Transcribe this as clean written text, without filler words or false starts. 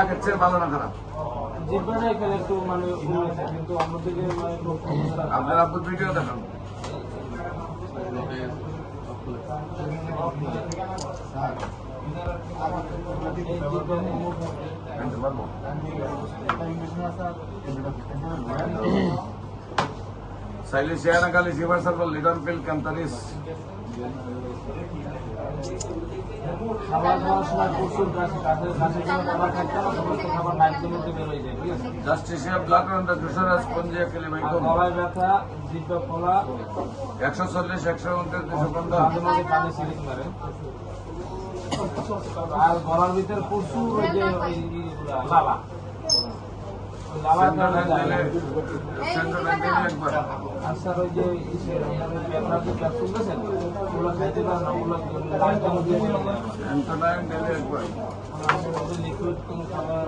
আগের চেয়ে ভালো না খারাপ? জিব্বাটা এখানে একটু মানে কিন্তু অন্যদিকে মানে আপনার আব্বুর ভিডিও দেখান। Sailis Siana Kali Sivarsar for Little Pill Cantaris. খাবার খাওয়ার সময় প্রচুর কাছের খাবার খাইতে হবে, সমস্ত খাবার নাইটের মধ্যে বের হয়ে যায়, ঠিক আছে? Justicia Blood on the Kushara Spongia Kilimaiko. গলায় ব্যথা, জিব্বা ফোলা, 140, 129 মাঝে মাঝে কানে সিরিজ মারে, আর গলার ভিতরে প্রচুর ওই যে লালা আর স্যার ওই যে ক্যাপসুল গেছেন ওগুলো খাইতে পারেন না, ওগুলো লিকুইড কোনো খাবার